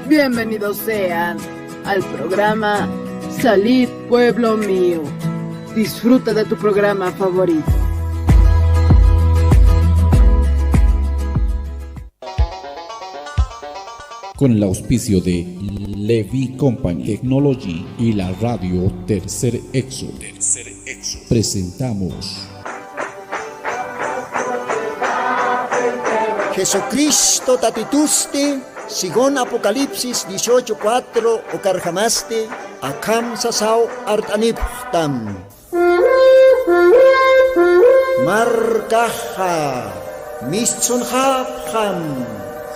Bienvenidos sean al programa Salid Pueblo Mío. Disfruta de tu programa favorito. Con el auspicio de Levi Company Technology y la radio Tercer Éxodo, presentamos Jesucristo tatituste, según Apocalipsis 18:4, o carjamaste, akam sasao artaniptam. Markaha, mistsun hapham,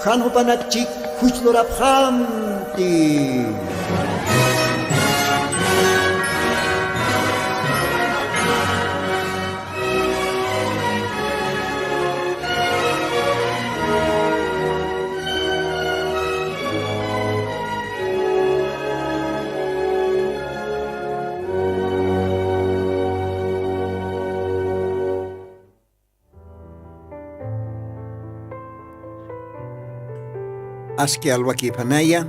hanhupanakchik, huchloraphamti. Aski alwaki panaya,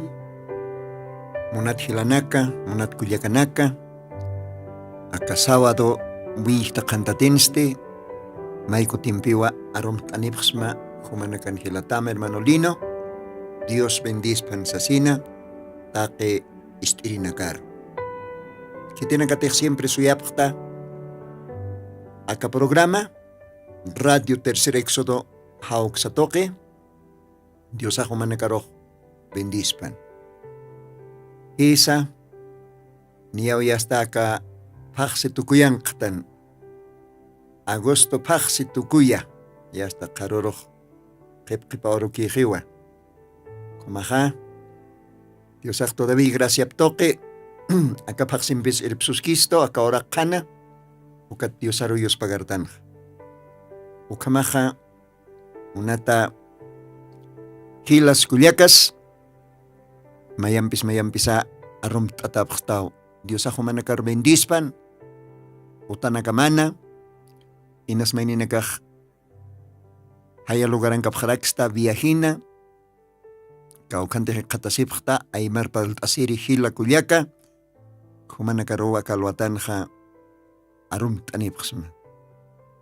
munat hilanaka, munat kuyakanaka, aka sábado wihta cantatenste, maiko timpiwa arom tanipsma, humanakan hilatama hermano Lino, Dios bendispan sasina, take istirinakar. Kitinakatek siempre suyapta, aka programa, Radio Tercer Éxodo, hauk satoke, Dios ako manakaroh bendispan. Isa niyaw yasta ka paksi tukuyang katan. Agosto paksi tukuya yasta karoroh kipkipa orukihiwa. Kumaha Dios ako todavía gracia toke aka paksin bis irpsuskisto aka orakana ukat Dios aruyos pagartan. Ukamaha unata hilas kulyakas mayampisa arom tatapxtaw Dios ako manakar bendispan utanakamana inas maininakaj haya lugaran kapjaraksta viajina kaukante katasipxta aymar paltasiri hila kulyaka humanakarowa kalwatanja arom tanipxma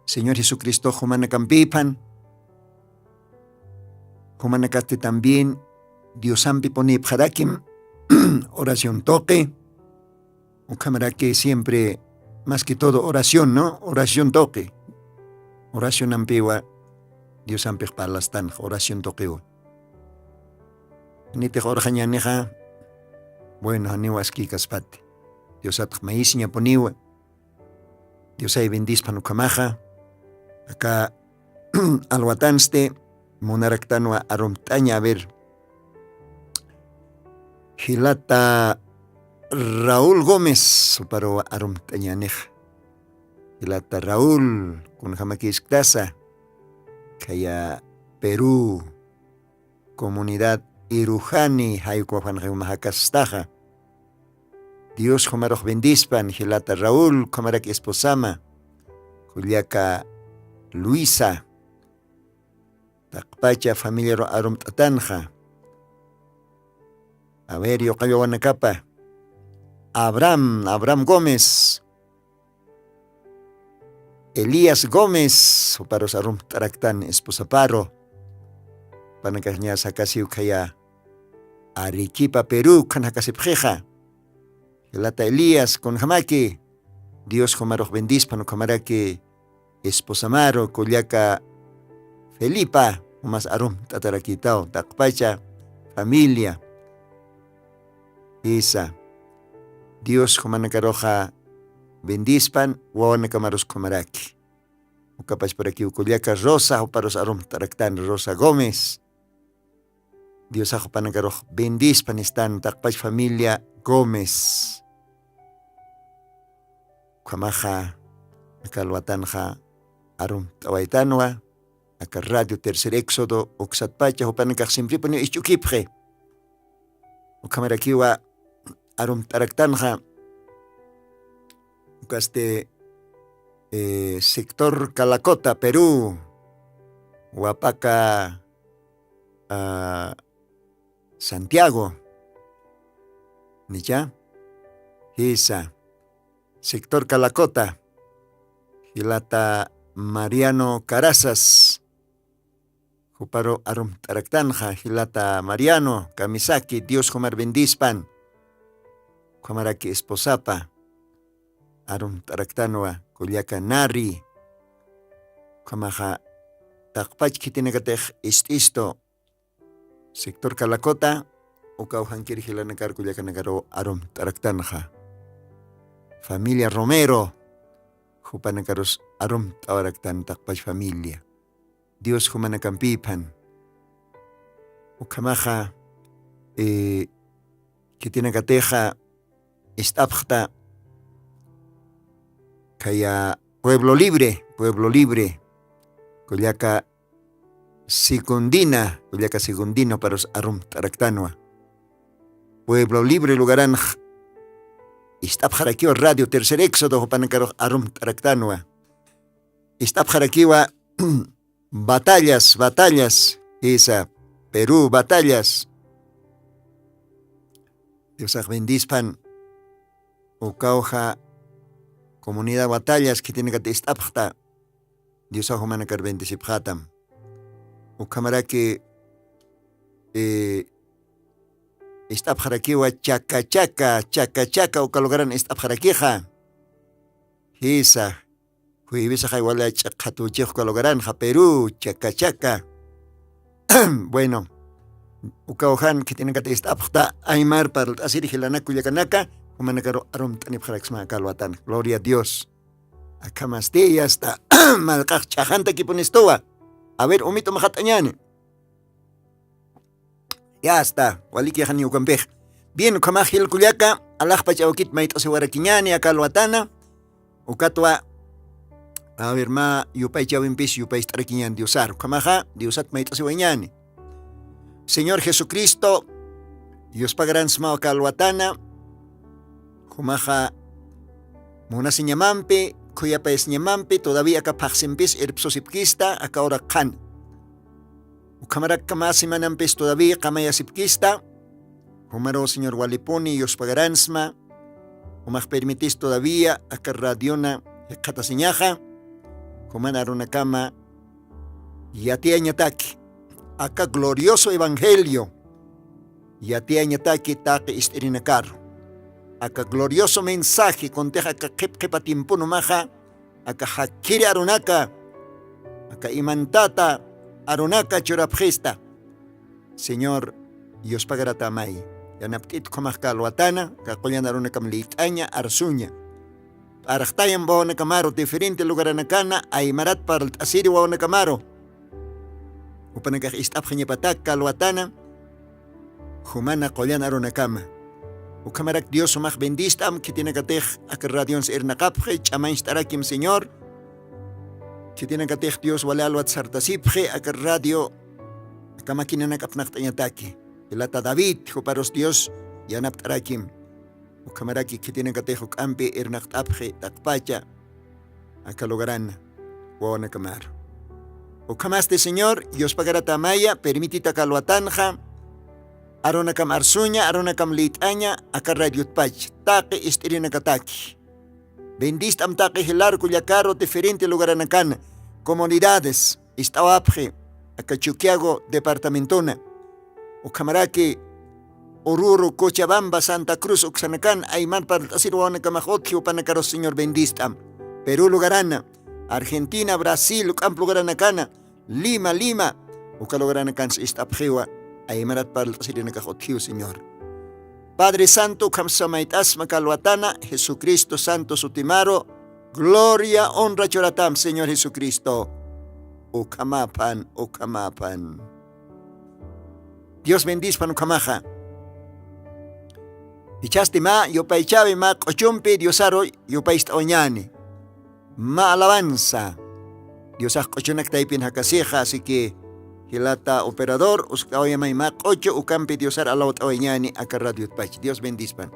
Señor Jesucristo humanakam Humanakaste también, Dios ampi pone pjarakim, oración toque, un cámara que siempre, más que todo, oración, ¿no? Oración toque. Oración ampiwa, Dios ampi palastan, oración toqueo. Nite orjañaneja, bueno, aniwaski kaspate. Dios at maísña poniwa, Dios ay bendispan ukamaja, acá alwatanste, Monaractanua aromtaña a ver Hilata Raúl Gómez para aromtañaneja Hilata Raúl con jamaquisctasa Kaya Perú comunidad Irujani hayukohan jamacastaja Dios jomaroj bendispan Hilata Raúl comarak esposama Juliaca Luisa Takpacha familia ro arum tatanja. A ver, yo cayo wanakapa. Abraham Gómez. Elías Gómez. Paros arum taraktan esposa paro. Panakasnya sakasi ukaya. Arequipa, Perú, kanakasipjeja. Elata Elías con jamaki. Dios jomaroh bendispan kamaraki. Esposa maro, kulyaka Felipa, umas arum tatarakitao, takpacha, familia. Isa. Dios kumanakaroja bendispan, wawanakamaros kumaraki. Ukapas por aquí ukuliaka Rosa, uparos arum taraktan Rosa Gómez. Dios ako panakaroj bendispan istan, takpach familia Gómez. Kamaja, nakalwatanja arum tawaitanwa. Aka Radio Tercer Éxodo, oxatpacha, hopanakak siempre pone ichukipje. Ukamarakiwa arum taraktanja. Ukaste sector Calacota, Perú. Huapaca, Santiago, Nicha. Isa. Sector Calacota. Hilata Mariano Carazas. Juparo arum taraktanja. Hilata Mariano Kamisaki. Dios Jomar bendispan. Jomaraki esposapa. Arum taraktanwa. Kulyaka nari. Jomaja takpach kitinekatej isto. Sector Calacota. Ukauhankir hilanakar kulyaka nagaro arum taraktanja. Familia Romero. Jupanakaros arum tawaraktan takpach familia. Dios humanakampipan. Ukamaja kitinakateja istapjta. Kaya Pueblo Libre. Kulyaka Sigundino paros arum taraktanwa. Pueblo Libre lugaran istapjarakiwa Radio Tercer Éxodo jupanakaros arum taraktanwa. Istapjarakiwa batallas, esa Perú, batallas. Dios bendispan ukauja comunidad batallas que tiene que estapjta. Dios ajumanakar bendisipjatam. Ukamaraki istapjarakiwa chaka ukalogaran istapjarakija. Esa Huibisa wala chakatuchej ukalogaranja Perú, chaka. Bueno, ukaujan que tiene que estapjta aymar para asir hilanaku yakanaka. Humanakaro arum tanipjaraxma kalwatan. Gloria a Dios. Acá más de ya está. Malkaj chajanta que pones toa. A ver, omito majatañane. Ya está. Waliki hani ukampej. Bien, ukamajil kulyaka. Alaj pachawakit maito se warakiñani akalwatana. Ukatwa. A ver, yupay chawimpis yupay starakiñan diosar. Ukamaja, diosat maito se wañani. Señor Jesucristo. Dios pagarán sma akalwatana. Kumaja Munas ñamampe, kuyapes ñamampe, todavía kapajsempis erpsosipkista, acá ahora kan. Ukamarak kamasimanambes todavía kamayasipkista. Humaro señor Waliponi, Dios pagaransma. Humaj permitis todavía, acá radiona, katasiñaja. Humanaruna kama, yatia ñataki. Acá glorioso evangelio. Yatia ñataki take isterinakar. Acá glorioso mensaje conteja acá kepatimpuno maja, acá hakiri arunaka, acá imantata arunaka churapjesta. Señor, Dios pagará tamay. Yanaptit komajka alwatana, kakoyan arunakam liitaña arsuña. Arachtayan bawana camaro, diferente lugar anacana, aymarat para el asiri bawana camaro. Upanakaj istapjaña pataka alwatana, humana koyan arunakama. Ukamarak Dios sumaj bendistam que tiene que tej ak radions ernakapje chamain starakim Señor que tiene que tej Dios wala alwat sartasipje ak radio akamakina nakapnaqtañataki ilata David juparos Dios yanaptarakim ukamaraki que tiene que tej ukampe ernaqtapje takpacha akalogaran wana kamar ukamaste Señor Dios pagará tamaya permitita kalwatanja Aronakam arsuña, aronakam liitaña, acá radiotpach, taque estirinacataki. Bendistam taque hilar culiacaro diferente lugar anacan, comunidades, istawapje, acá Chuquiago, departamentona. Ucamaraki, Oruro, Cochabamba, Santa Cruz, Uxanacan, Ayman para asirwanacamajotki, upanacaro señor bendistam. Perú lugarana, Argentina, Brasil, Ucamp lugaranacana, Lima, Ucalugaracan istapjewa. Aymarat para el Sirinacajotiu, Señor. Padre Santo, Kamsamaitas Makalwatana, Jesucristo Santo Sutimaro, gloria, honra choratam, Señor Jesucristo. Ukamapan. Dios bendispan ukamaja. Dichaste ma, yopay chave ma, cochumpe, diosaro, yopay oñani. Ma alabanza. Diosaj cochunak taipin hakasija, así que Hilata operador, uskawaya may mak 8 ukampi diosar alawat awanyani aka radio pach. Dios bendispan.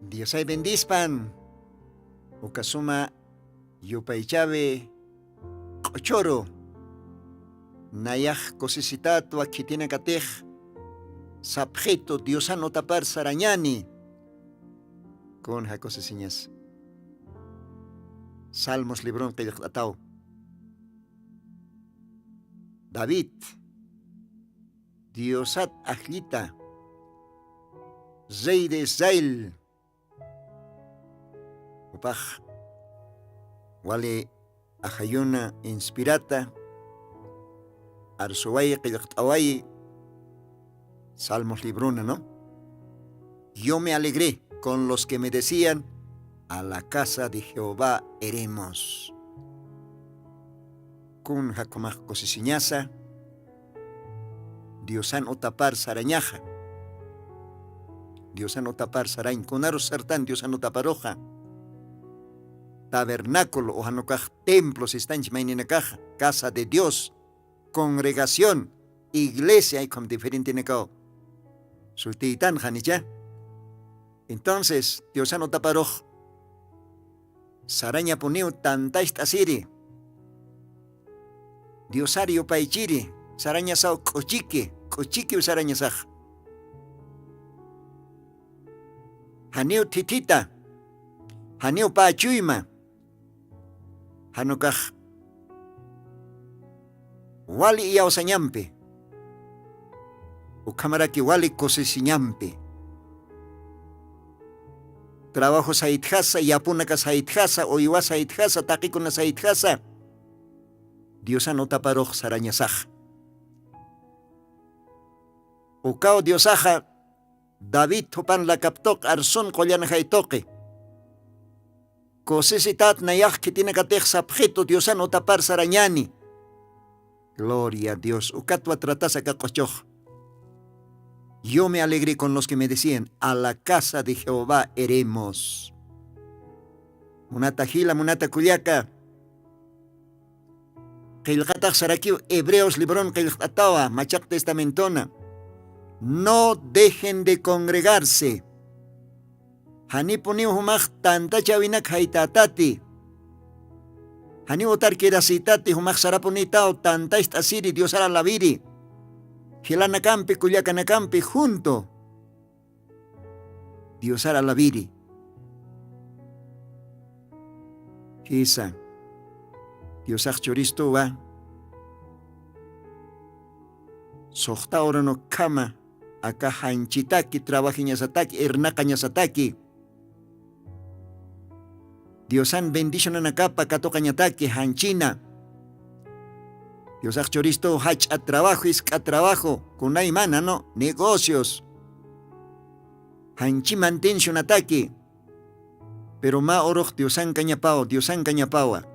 Dios ay bendispan. Ukasuma yupaychabe ochoro. Nayaj cosicitato aquí tiene catej. Sabjeto Diosano tapar sarañani. Con jacosiciñas. Salmos librón que atao. David. Diosat ajlita. Zey de Zail. Upaj. Wale ajayuna inspirata. Arsuay qilqtaway. Salmos librona, ¿no? Yo me alegré con los que me decían, a la casa de Jehová iremos. Kun hakomaj cosisiñasa. Diosan otapar sarañaja. Diosan otapar sarañ. Kunaros sartan Diosan otaparoja. Tabernáculo o hanokaj templos están maininakaja. Casa de Dios. Congregación. Iglesia y con diferente necao. Sultitan janicha. Entonces, Diosan otaparoj. Saraña poniu tantaist asiri. Diosario paichiri. Saraña sao kochique. Kochique saraña saj. Haniu titita. Haniu pachuima. Hanukaj. Wali iya osañampe. Ukamaraki wali cosesiñampe. Trabajo saitjasa, yapunaka saitjasa, oiwa saitjasa, taquicuna saitjasa. Diosan otaparoj sarañasaj. Ukao diosaja, David topan la captoc arson collana jaitoque. Cosesitat nayaj que tiene catej sabjeto Diosan otapar sarañani. Gloria a Dios. Ucatua tratasa cacochoj. Yo me alegré con los que me decían, a la casa de Jehová iremos. Munata Gila, Munata Culiaca. Quilgataj Sarakiu, Hebreos Librón Quilgatawa, Machac Testamentona. No dejen de congregarse. Hanipuniu humaj tanta chavinak haitatati. Hani otar kirasitati humaj sarapunitao tanta asiri Dios ara laviri. Gilanakampi, Culiacanakampi, junto. Dios ara laviri. Kisa. Dios choristo va. Sohta ora no kama. Acá hanchitaki, trabajiñasataki, ernakañasataki. Diosan bendición anacapa, katocañataki, hanchina. Dios choristo hach a trabajo, isca trabajo, kunay mana, no, negocios. Hanchi mantención ataki. Pero ma oroj Diosan cañapao, Diosan cañapawa.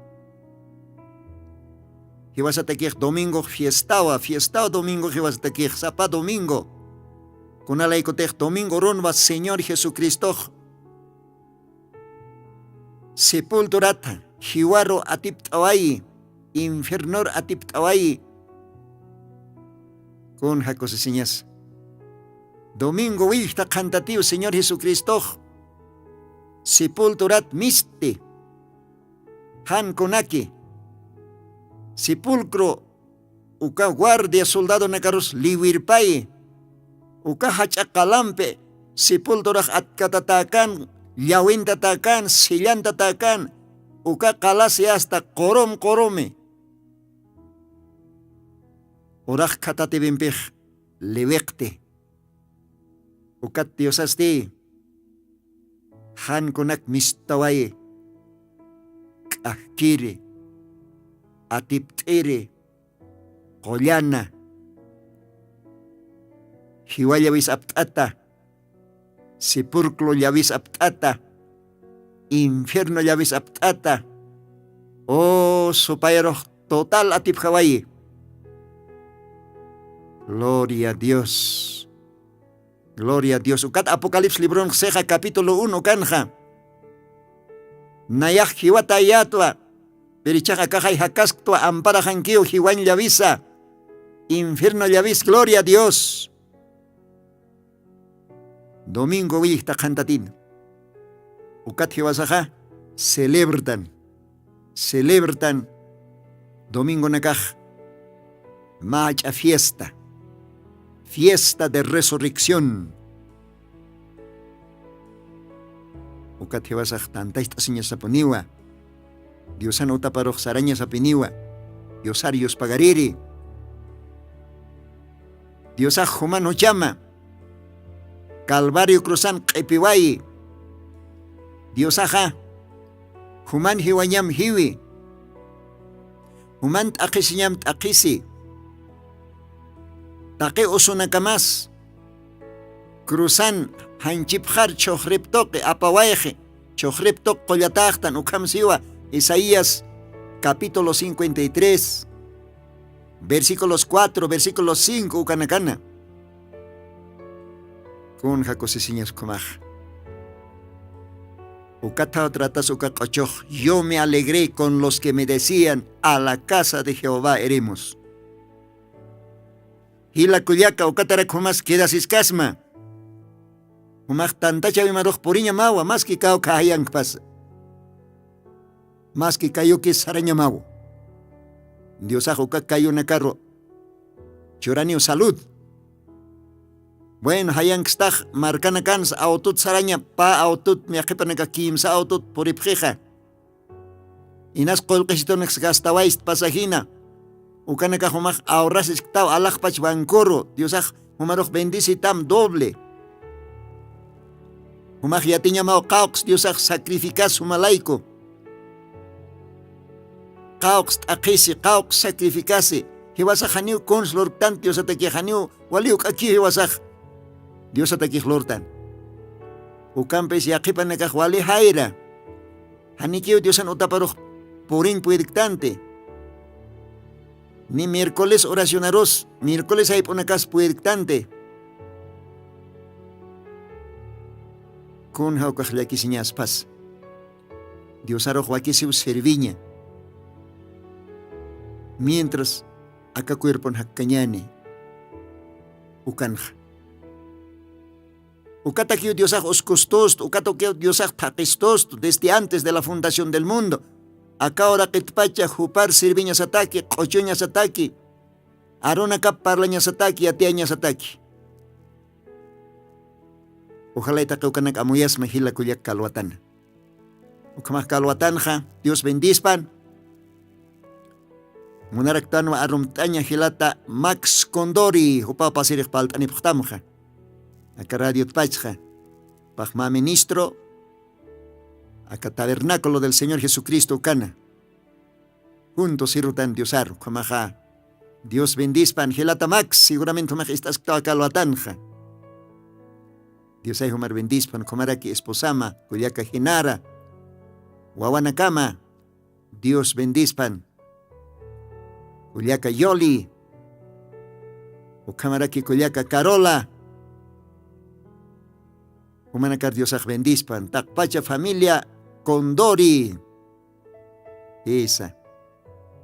Jibas atakij domingo fiestawa, fiestawa domingo jibas atakij, sapa domingo. Kunalaikotej domingo ronva Señor Jesucristo. Sepulturata, jiwaro atiptawai. Infernor atiptawai. Con jacosesiñas. Domingo wilta cantatiu Señor Jesucristo. Sepulturat miste. Han konaki. Sepulcro. Uka guardia soldado nakarus liwirpai. Uka hachakalampe. Sepulturaj atkatatakan. Llawintatakan. Sillantatakan. Uka kalasi hasta korom korome. Oraj katate bimpej lewekte. Ukat diosasti. Han konak mistawaye. Kahkire. Atiptere. Kolyana. Hiwayawis aptata. Sepulcro llavis aptata. Infierno llavis aptata. Oh, supayro total atip Hawaii. Gloria a Dios. Gloria a Dios. Ukat Apocalipsis Librón Seja capítulo 1 canja. Nayaj jiwata yatwa. Perichaja caja y jacastua ampara janquio jiwan llavisa. Infierno llavis. Gloria a Dios. Domingo vista cantatín. ukat hiwasaja celebran domingo nakaj macha fiesta de resurrección. Ukat hiwasaj tantaista siña saponiwa, Diosana utaparoj saraña sapiniwa, Diosarios pagariri, Diosaj humano llama, Calvario cruzan q'ipiwayi, Diosaja human hiwañam hiwi, human t'aqisiñam t'aqisi, taqi usunakamas, cruzan hanchipjar chojriptoqi apawayji, chojriptoq qollatajtan ukhamsiwa, Isaías capítulo 53, versículos 4, versículos 5, ukanakana. Kun jacosisiñas kumaj. Ukata tratas ukakochoch, yo me alegré con los que me decían, a la casa de Jehová iremos. Hila kuyaka ukatara kumas quedas iskasma. Umaj tantacha vimaroj puriña mawa, más que kao kahayan pasa. Más que cayó que saraña mawo. Dios ajuca cayó na carro. Choranio salud. Bueno, hayan staj marcana cans autut saraña pa autut miajepanaka kimsa autut poripjeja. Inas colquisitonex gastawais pasajina. Ukanaka humaj ahorras esctao alajpach bancoro. Dios aj humaroj bendicitam doble. Humaj yatiña mao caux Dios aj sacrificas humalaico. Caux aquisi, caux sacrificase. Hiwasa janiu cons lortan, Dios ataki janiu, waliuk aquí hiwasa. Dios ataki lortan. Ucampes yaqipan nakaj wali jaira. Hanikiu Dios an utaparuj purin puedictante. Ni miércoles oracionaros, miércoles hay ponakas puedictante. Kun haukaj yakisiñas pas. Dios aroj wakisiu serviña. Mientras acá cuerpo en hakkañani ukanja. Ukata que Diosaj oscostosto, ukata que Diosaj taqistosto desde antes de la fundación del mundo. Acá ahora qitpacha jupar sirviñas ataki, qochuñas ataki, arona kap parlañas ataki, atiañas ataki. Ojalá ita ukanak amuyas mahila kuyak kalwatana. Ukamaj kalwatanja, Dios bendispan. Munaraktan wa arumtaña hilata Max Condori hupa pasirij paltani pujtamja. Acá radio tpachja. Pajma ministro. Acá tabernáculo del Señor Jesucristo ukana. Juntos irutan Diosar, kamaja. Dios bendispan hilata Max, seguramente maj estás kalwatanja. Dios ay humar bendispan komaraki esposama, kuyaka hinara. Wawanakama. Dios bendispan. Kuliaka Yoli, Ukamaraki Kuliaka Carola, Umanakar Diosaj bendispan, Takpacha familia Condori, esa,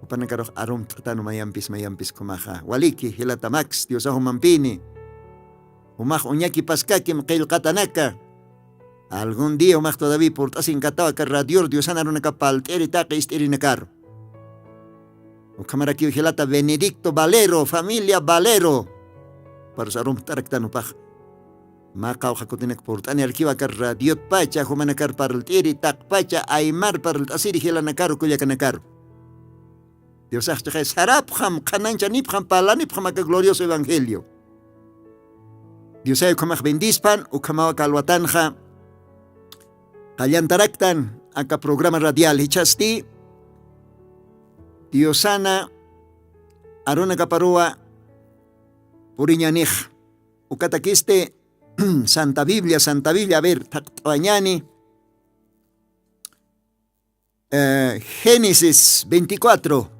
Upanakaroh arum tratano mayampis kumaja, Waliki, Hilata Max, Diosaj Mampini, Umaj Uñaki Pascakim, Keil Katanaka, algún día Umaj todavía por Tasin Katawaka Radior, Diosanarunaka Palteri Taki Istirinakar. Ukamaraki hilata Benedicto Valero, familia Valero. Para sarum taraktano paj. Maqaw hakutinek portani arkiwa kar radiot pacha, humanakar parltiri, tak pacha, aymar parltasiri hilanakaro kuyakanakaro. Dios achche sarapjam, kanancha nipjam, palanipjam aka glorioso evangelio. Dios ay ukamaj bendispan, ukamawa kalwatanja. Kalyantaraktan, aka programa radial hichasti. Diosana arona kaparua puriñanej ukatakiste Santa Biblia, a ver, taktañani Génesis 24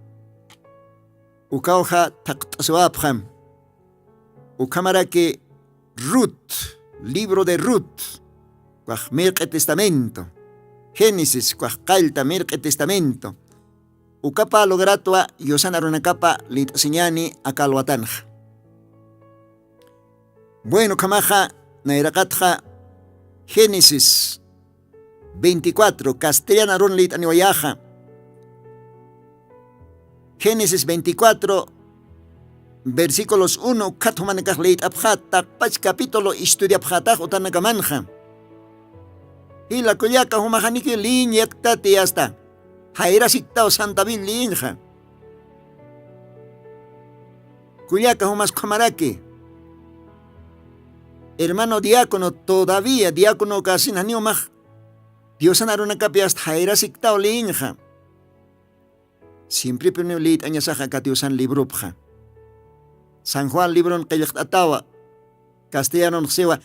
ukauja taktasuapjam ukamarake Ruth, libro de Ruth, cuaj mirque testamento, Génesis, cuaj calta mirque testamento. Ukapa logratua Yosana runakapa litasiñani akalwatanja. Bueno, kamaja nairakatja Génesis 24, castellana ron lit aniwayaja. Génesis 24, versículos 1, katumanakaj leit abjat, takpach capítulo estudia abjataj otanacamanja. Y la cuyaca humajaniki linyekta tiasta, jaira siktao santabil linja. Cuyaca humas camaraki. Hermano diácono, todavía diácono casi naniomaj. Dios anaruna capiast jaira siktao linja. Siempre pone lit añasaja catiosan librupja. San Juan libron atawa. Castellano sewa.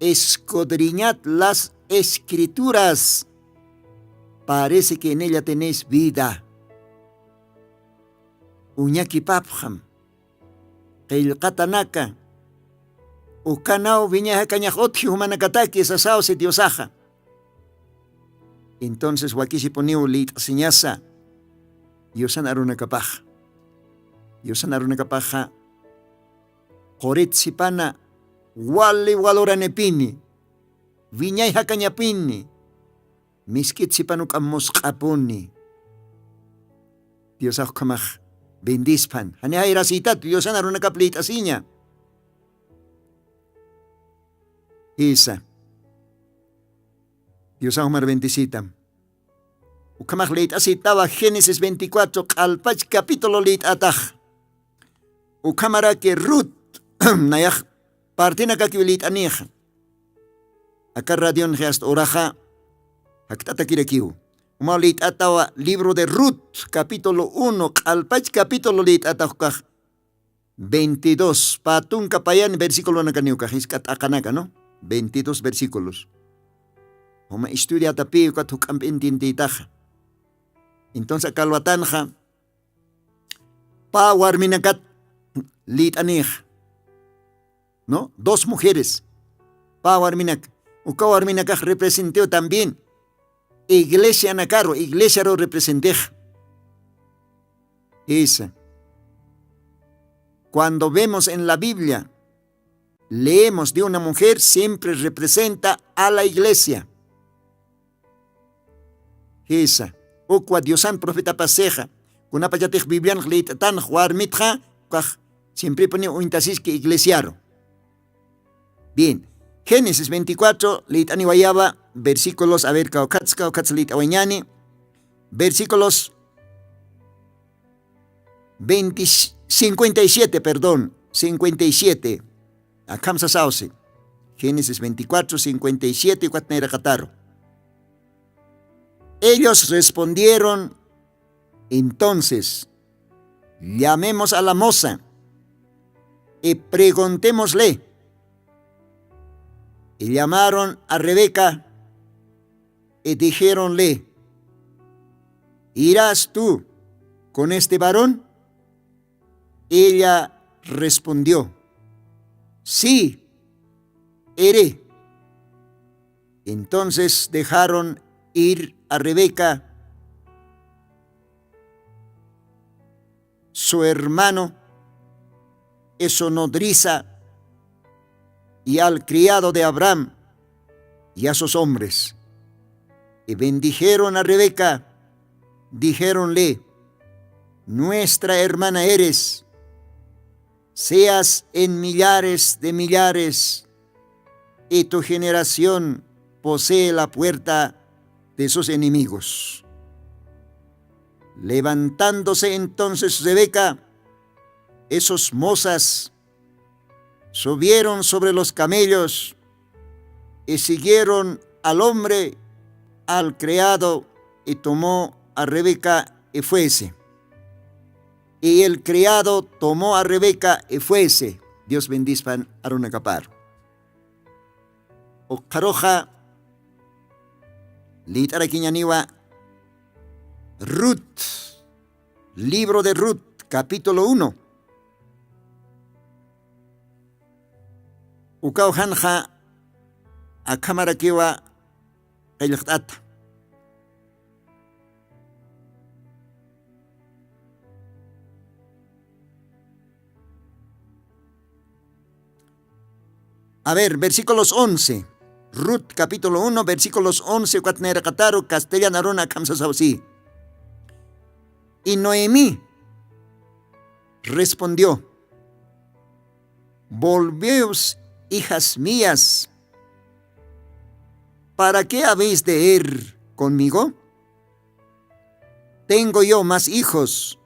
Escudriñad las escrituras. Parece que en ella tenéis vida. Uñaki papjam. Qillqatanaka. Ukanao viñaja cañajotji humanakataki sasao se diosaja. Entonces wakishi poniu lit señasa. Yosan aruna kapaja. Yosan aruna kapaja. Qoritsipana. Wali waloranepini. Viñay hakanyapini. Miskitsipanuk amosqapuni. Dios kamaj bendispan. Hani hayrasitat Diosan aruna kaplit asiña. Isa. Dios ahumar bendicitam. Ukamaj leit asitaba Génesis 24 kalpach capítulo leit ataj. Ukamara que Ruth nayaj partina kakiwilit anija. Acá radion geast oraja haktata kirekiu. Uma leit atawa libro de Ruth capítulo 1 kalpach capítulo leit ataj 22 patun kapayan versículo nakaniu kajiskat akanaka no 22 versículos. Uma estudia tapi katuk ampintintitaja. Entonces kalwatanja pa warminakat lit anej. ¿No? 2 mujeres. Pa warminak. Uka warminakaj representó también. Iglesia nakaro, iglesia lo representé. Esa. Cuando vemos en la Biblia, leemos de una mujer, siempre representa a la iglesia. Esa. Ukwa Diosan profeta paseja. Kuna payatej Biblian leit tan juar mitja, siempre pone un tasis que iglesiaro. Bien. Génesis 24, leit aniwayaba, versículos, a ver, kaukatz leit awañani, versículos 57, perdón, 57. Akamsa sauce. Génesis 24, 57, cuatnera cataro. Ellos respondieron, entonces, llamemos a la moza y preguntémosle. Y llamaron a Rebeca y dijéronle, ¿irás tú con este varón? Ella respondió, sí, iré. Entonces dejaron ir a Rebeca, su hermano, y su nodriza, y al criado de Abraham, y a sus hombres. Y bendijeron a Rebeca, dijéronle, nuestra hermana eres, seas en millares de millares, y tu generación posee la puerta de sus enemigos. Levantándose entonces Rebeca, esos mozas subieron sobre los camellos y siguieron al hombre, al criado, y tomó a Rebeca y fuese. Y el criado tomó a Rebeca y fuese. Dios bendispan Aruna Kapar. O Karoja Litara Quiñaniwa Ruth, libro de Ruth, capítulo 1. Ukao hanja a cámara kiwa kaylaqtata. A ver, versículos 11. Ruth capítulo 1 versículos 11 4 castellano runa kamsasausi. Y Noemí respondió: volveos, hijas mías, ¿para qué habéis de ir conmigo? Tengo yo más hijos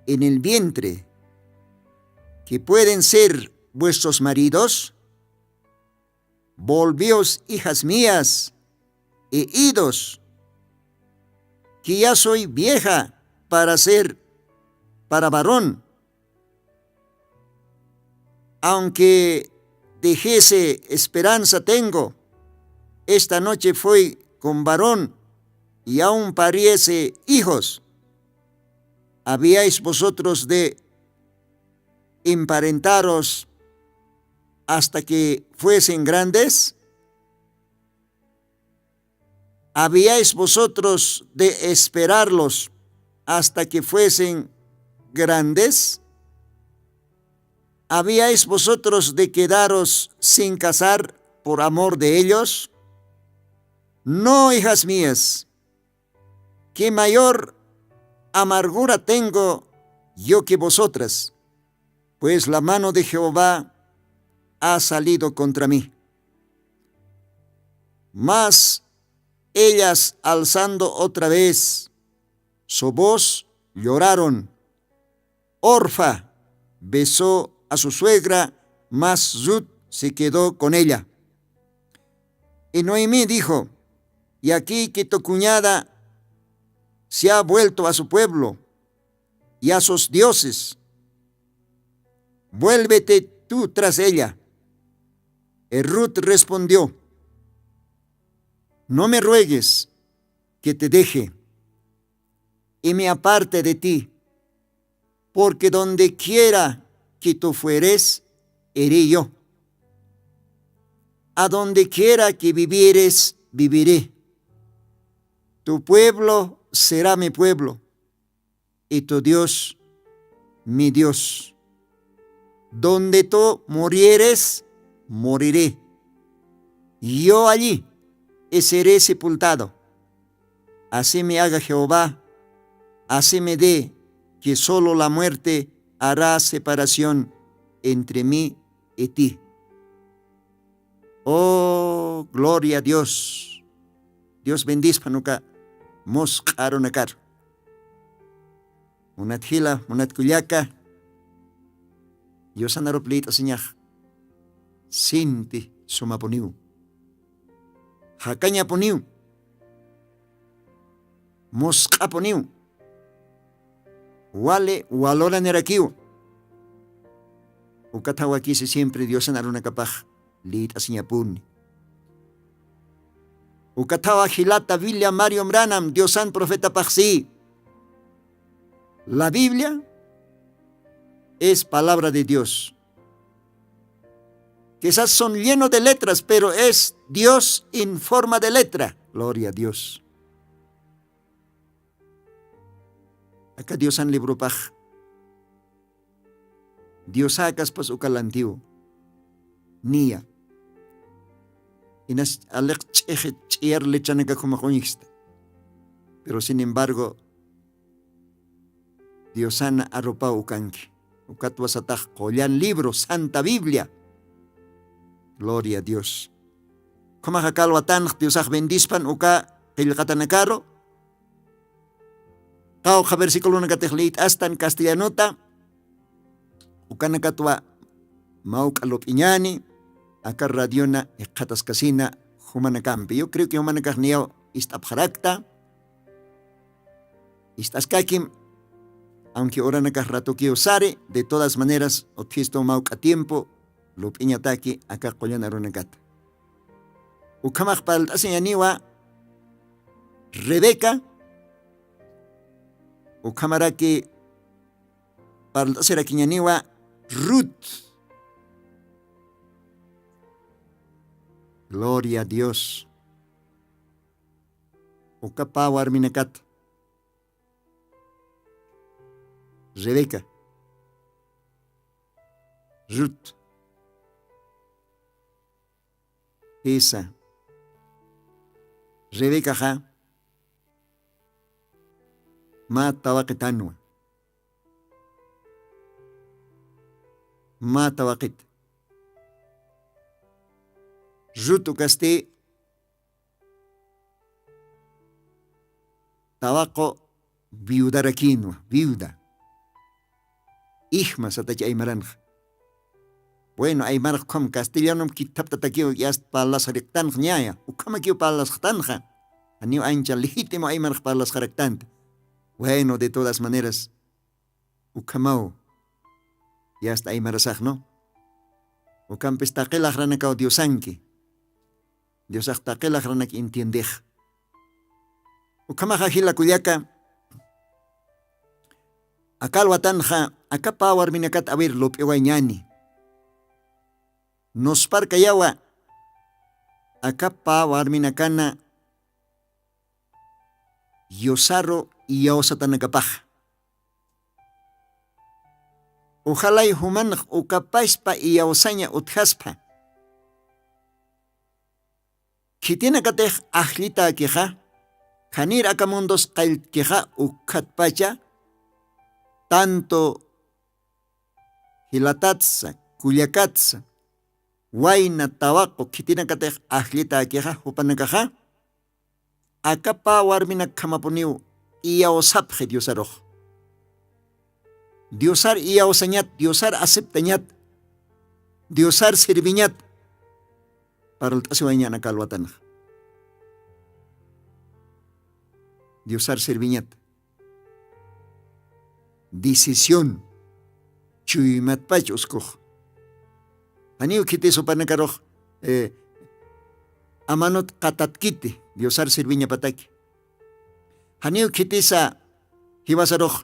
en el vientre que pueden ser vuestros maridos. Volveos, hijas mías, e idos, que ya soy vieja para varón. Aunque dejese esperanza tengo, esta noche fui con varón y aún pariese hijos. ¿Habíais vosotros de emparentaros hasta que fuesen grandes? ¿Habíais vosotros de esperarlos hasta que fuesen grandes? ¿Habíais vosotros de quedaros sin casar por amor de ellos? No, hijas mías, que mayor amargura tengo yo que vosotras, pues la mano de Jehová ha salido contra mí. Mas ellas, alzando otra vez su voz, lloraron. Orfa besó a su suegra, mas Ruth se quedó con ella. Y Noemí dijo: y aquí que tu cuñada se ha vuelto a su pueblo y a sus dioses, vuélvete tú tras ella. Y Ruth respondió: no me ruegues que te deje y me aparte de ti, porque donde quiera que tú fueres, iré yo. A donde quiera que vivieres, viviré. Tu pueblo será mi pueblo, y tu Dios, mi Dios. Donde tú murieres, moriré. Yo allí seré sepultado. Así me haga Jehová, así me dé, que solo la muerte hará separación entre mí y ti. Oh, gloria a Dios. Dios bendiga nuka mos aronakar. Unat hila, unat kulyaka. Dios anaroplit asinyah. Sinti sumaponiu. Hakanya poniu. Mosqa poniu. Wale walora nerakiu. Ukatawa kisi siempre Dios anaruna kapaj lit asinyapuni. Ukatawa Gilata Biblia Mario Branham, Dios san profeta pajsi. La Biblia es palabra de Dios. Quizás son llenos de letras, pero es Dios en forma de letra. Gloria a Dios. Acá Dios han libro paj. Dios sacas pas ukalantiu. Nia. Inas alek cheer lechanaka kumakonixta. Pero sin embargo, Dios sana arropa ukanki. Ukatwasataj kollan libro, Santa Biblia. Gloria a Dios. Kumahakalwatan Diosaj bendispan uka kilkatanakaro. Kau versículo nakatejlit hasta en castellanota. Ukanakatwa mauk alopiñani. Acá radiona ekatas casina humanakampi. Yo creo que humanakajniao istapjarakta. Istaskakim. Aunque ahora nakaj rato que usare, de todas maneras, otfisto mauk a tiempo, lo piñataki acá collana runakata. Ukamaj pal asiñaniwa Rebeca. Ukamaraki pal asirakiñaniwa Ruth. Gloria a Dios. Ukapawar minakat. Rebeca. Ruth. Esa Rebeca ha ma tawaqitanwa ma tawaqit Rutu kaste tawaqo viudarakinwa viuda ihma satachi aymaranja bueno aymaraj kom castellano kitapta takiyo yas palas rectan ñaya ukama kiyo palas tanja aniu ancha legítimo aymaraj palas rectante bueno de todas maneras ukamao yas aymarasaj no ukampes taqela ranaka diosanki Diosaj taqela ranak entiendej ukama hila kuyaka akal watanja akapa warminakat awir lopewa ñani nos parkayawa akapa warminakana yosaro iyawsatanakapaj ojalay humanaj ukapaspa iyawsaña uthaspa Kitina katej ahlita keja Janir akamundos qailkeja ukhatpacha tanto hilatatsa kuliakatsa waina tawaqo kitina katej ahlita keja upanakaja akapa warmina kamapuniu iyawsapje diosaroj diosar iyawsañat diosar aceptañat diosar sirviñat para el tasiwaña na kalwatan. Diosar serviñat. Decisión. Chuymat pach uskoj. Aniu kite sopanakaroj amanot katatkite diosar serviña pataki. Aniu kite sa hiwasaroj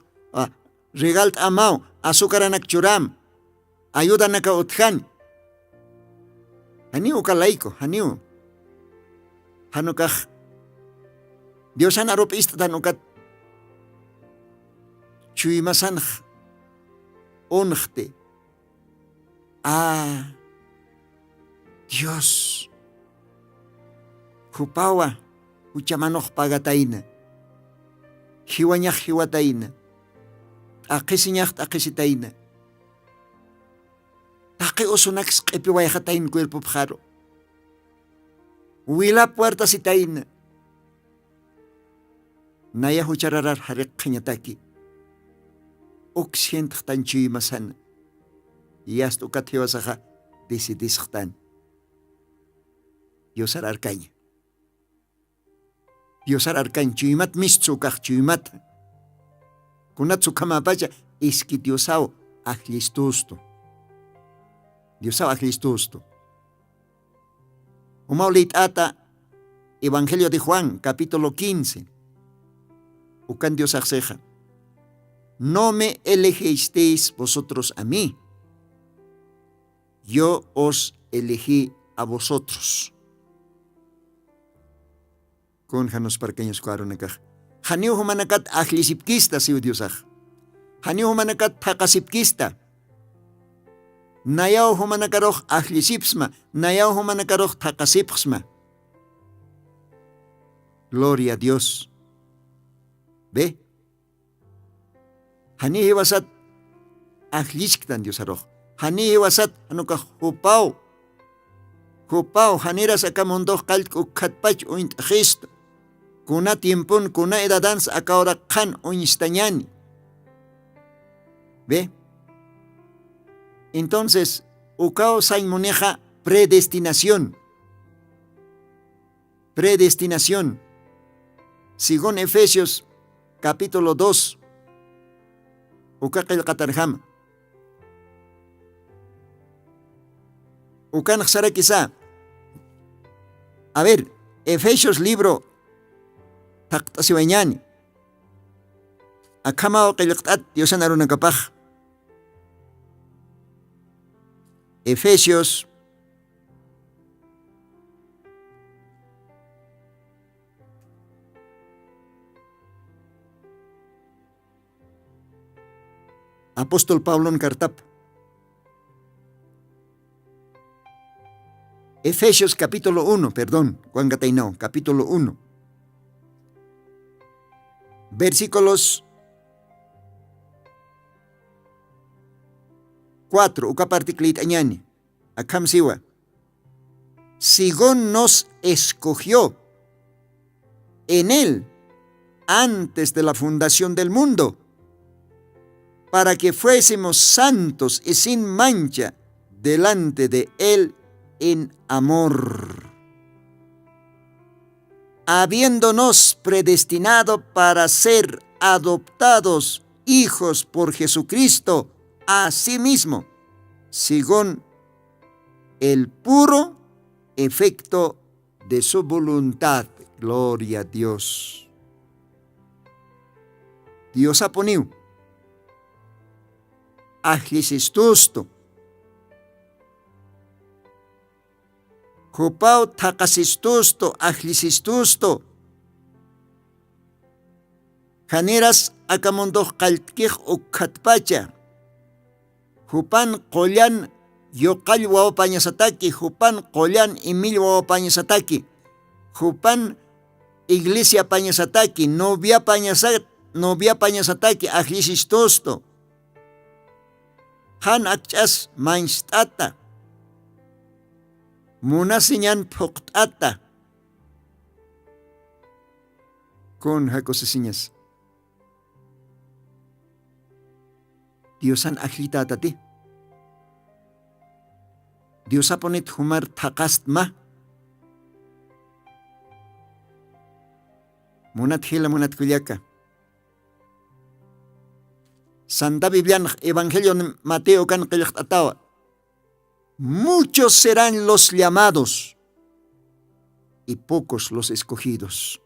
regalt amao azúcaranak churam ayudanaka utjan. Haniu kalaiko, haniu. Hanukaj. Diosan arop istatanukat. Chuymasanj. Onjte. Dios. Hupawa. Huchamanoj pagataina. Hiwañaj hiwataina. Aqisiñaj aqisitaina. Taqi usunax q'ipi wayqatayn cuerpo pjaro. Wila puerta sitayn. Naya huchararar hariq qhiñataki. Uksient qtan chuymasan. Yast ukat hiwasaja decidis qtan. Yosar arkaña. Yosar arkañ chuymat mistsu kaq chuymat. Kunatsu kamapacha iskitiosao ajlistusto. Dios sabe Cristo. Umaulit ata Evangelio de Juan, capítulo 15. Ucan Dios akseja. No me elegisteis vosotros a mí. Yo os elegí a vosotros. Con janos parqueños cuaronacaj. Janiu humanakat ajlisipkista siu Diosaj. Janiu humanakat pakasipkista. Nayao humanakaroh ahlisipsma, nayao humanakaroh takasipsma. Gloria a Dios. ¿Ve? Hani hiwasat ahlishktan Diosaroh. Hani hiwasat anuka hupao. Hupao haniras akamundoh kalk ukatpach uint Cristo. Kuna tiempun kuna edadans akahora kan uinstañani. ¿Ve? Entonces, ukao maneja predestinación. Predestinación. Según Efesios capítulo 2. Ukaqil qatarham. Ukan xara quizá. A ver, Efesios libro taqtasiwañani. Akamao qilqtat Diosan arunakapaj. Efesios Apóstol Pablo en Cartap. Efesios capítulo 1, perdón, Juan Gatainao, capítulo 1. versículos 4, uka particlit añani, akam siwa. Según nos escogió en él antes de la fundación del mundo, para que fuésemos santos y sin mancha delante de él en amor, habiéndonos predestinado para ser adoptados hijos por Jesucristo a sí mismo, según el puro efecto de su voluntad. Gloria a Dios. Dios ha ponido ajlisistusto, Jupao takasistusto, ajlisistusto, Janeras akamondo kaltkij ukhatpacha, Jupan qoyan yoqall wawapañasataki, Jupan qoyan imil wawapañasataki, Jupan iglesia pañasataki, novia pañasataki, ajlisistusto, Han akchas mainstata, Munasiñan puqt'ata, con jacosesiñas. Diosan ajlitatati. Diosa ponet humar takastma. Munat hila munat kuliaka. Santa Biblia Evangelio de Mateo kan qilqatawa. Muchos serán los llamados y pocos los escogidos.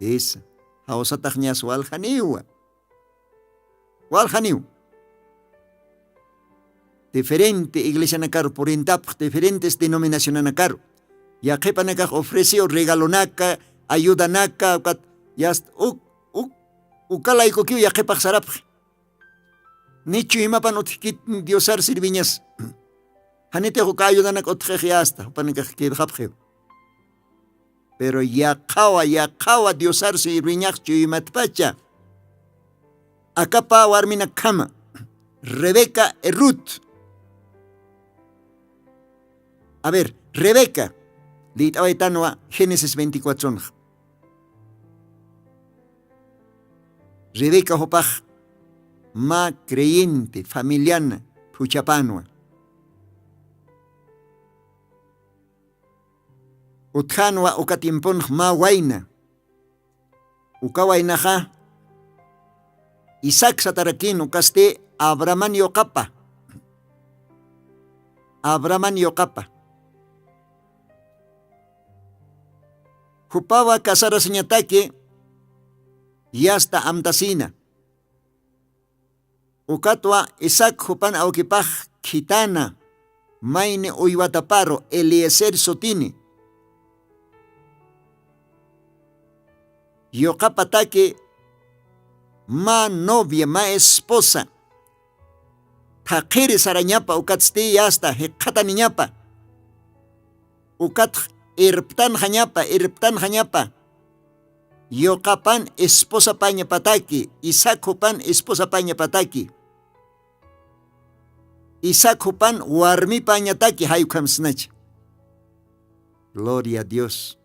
Esa. Hausataqñas waljaniwa. Waljaniw. Diferente iglesia nakaro, por intap, diferentes denominaciones nakaro. Ya kepanaka ofreció regalonaka, ayudanaka, ya ukalaiko kiu ya kepak sarap. Nicho imapan otkit diosar sirviñas. Hanete huka ayudanak otjejiasta, panikak kidhapjeo. Pero ya kawa diosar sirviñas chuimatpacha. Acapa warmina kama, Rebeca y Ruth. A ver, Rebeca, Litawaitanoa, Génesis 24. Rebeca hopaj, ma creyente, familiana, puchapanua. Utjanua ukatimpon ma waina. Ukawainaja, Isaac satarakino kaste Abraman yokapa. Abraman yokapa. Hupawa kasara señatake yasta amtasina. Ukatwa Isaac hupan aukipaj kitana maine uywataparo Eliezer sotini. Yokapa take ma novia, ma esposa. Takiri sarañapa ukatsti yasta hekata niñapa. Ukat irptan hañapa. Yokapan esposa paña pataki. Isaac hupan esposa paña pataki. Isaac hupan warmi paña taki hayukam snach. Gloria a Dios.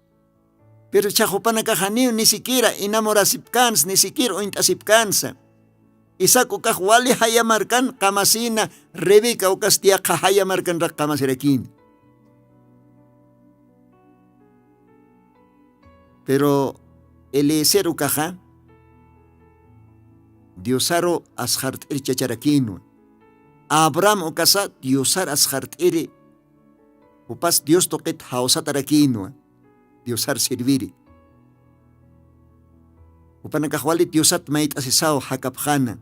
Pero chajupanaka janiu ni siquiera enamorasipkans, ni siquiera ointasipkansa. Isaac ukaj wali hayamarkan kamasina, Rebeca ukastiaka hayamarkan rak kamasirakin. Pero Eliezer ukaja, Diosaro ashart chacharakin. Abraham ukasa Diosar ashart upas Dios toket hausatarakin. Diosar serviri. Upanakahwali Diosat mait asisao hakapjana.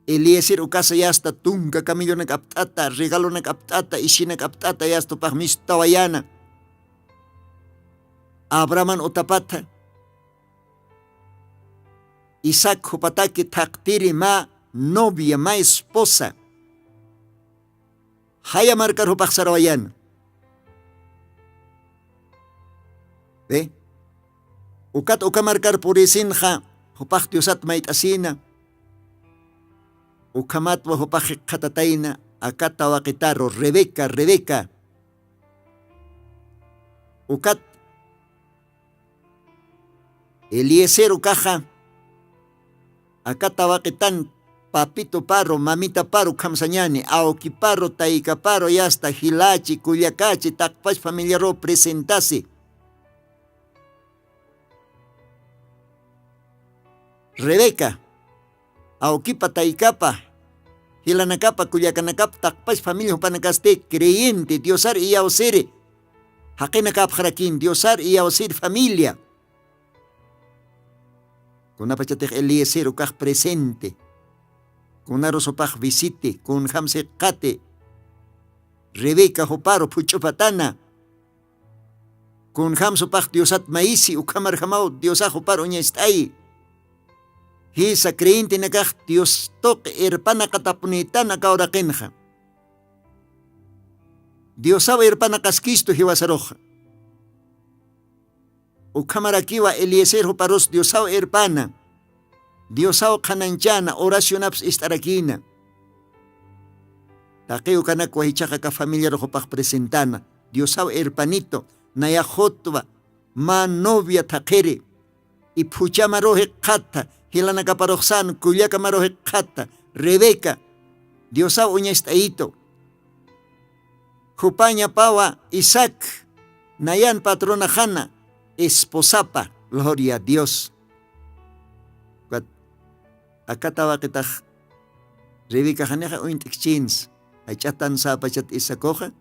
Eliezer ukasa yasta tunka camillo nakaptata, regalo nakaptata, ishi nakaptata yasta pahmis tawayana. Abraman otapata. Isaac hupataki taktiri ma novia, ma esposa. Haya markar hupaksarawayan. ¿Ve? Ukat ukamarkar purisinja, hupaj Diosat maitasina. Ukamatwa hupaj katataina, akata wakitaro, Rebeca. Ukat Eliezer ukaja, akata wakitan, papito paro, mamita paro, kamsañani, aoki paro, taika paro, yasta, hilachi, kuliakachi, takpash familiaro presentase. Rebeca, aokipa taikapa, hilanakapa, kuliakanakapa, takpash familia hupanakaste, creyente, Diosar y yaosere, hakinakap jarakin, Diosar y yaosere familia. Kunapachatej Eliezer ukaj presente. Kunaro sopaj visite, kun hamse kate. Rebeca hoparo puchupatana. Kun ham sopaj Diosat maisi ukamar hamao Diosaj hoparo ñestay. Hisa creyente nakaj Dios tok erpana katapunitana kaurakenja. Diosaba erpana kaskisto hiwasaroja. Ukamarakiwa Eliezer hoparos Diosao erpana. Diosao kananchana oracionaps istarakina. Takeo kanakwa hichaka ka familia rojopaj presentana. Diosao erpanito naya jotwa ma novia takere. Y puchama roje kata. Hilana kaparojsan kuliaka maroje kata. Rebeca. Diosao uñestaito. Jupaña pawa Isaac. Nayan patrona Jana. Esposapa, gloria a Dios. Acá estaba que taj Rebeca Janeja ointikchins, achatan sapachat isakoja.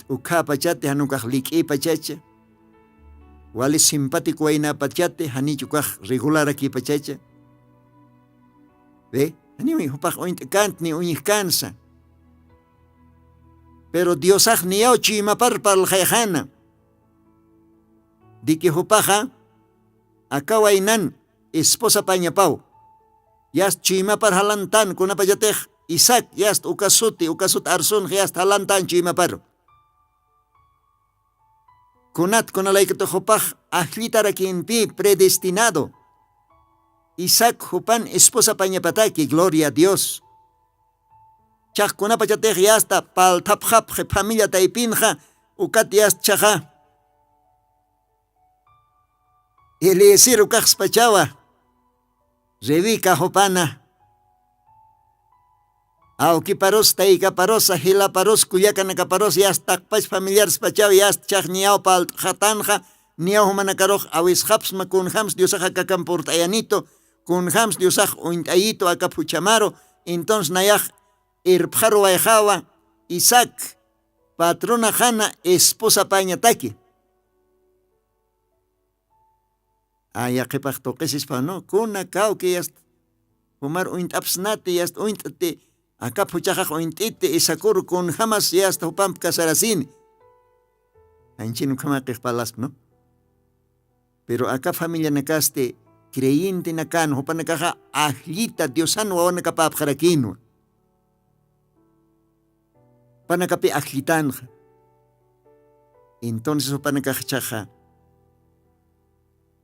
Uka pachate hanukaj liki pachacha. Wale simpático aina pachate hanichukaj regular aquí pachacha. Ve, hanimi hupaj ointikant ni uñikansa. Pero Diosaj niao chimapar para el jayjana. Di que hupaja, akawainan, esposa pañapau. Yast chimapar halantan, kunapayatej, Isaac, yast ukasut arson, yast halantan chimapar. Kunat kunalaikato hupaj, ajlitara quien pi predestinado. Isaac hupan esposa pañapataki, gloria a Dios. Chak kunapachatej yasta pal tapjap familia taipinja ukat yast chaja. Eliezer ukaj spachawa. Rebeca hopana. Auki paros taika parosa hila paros kuyakanaka paros yast takpach familiar spachawa yast chak niao pal jatanja niao humanakaroj awis hapsma kun hams diosaja kakamportayanito kun hams diosaj uintayito akapuchamaro entonces nayaj Irpjaro Baejawa, Isaac, patrona Jana, esposa pañataki. Aya que pacto que es no, kuna cao que yast, Omar uint absnate yast uintate, acá puchaja uintite, esacur con jamás yast hupam casaracin. Anchino kama que palas, ¿no? Pero acá familia nacaste, creyente nacan, hupanakaja, ajlita, diosano, o nakapap jarakino. Panakapi ajlitanja. Entonces opanakachaja.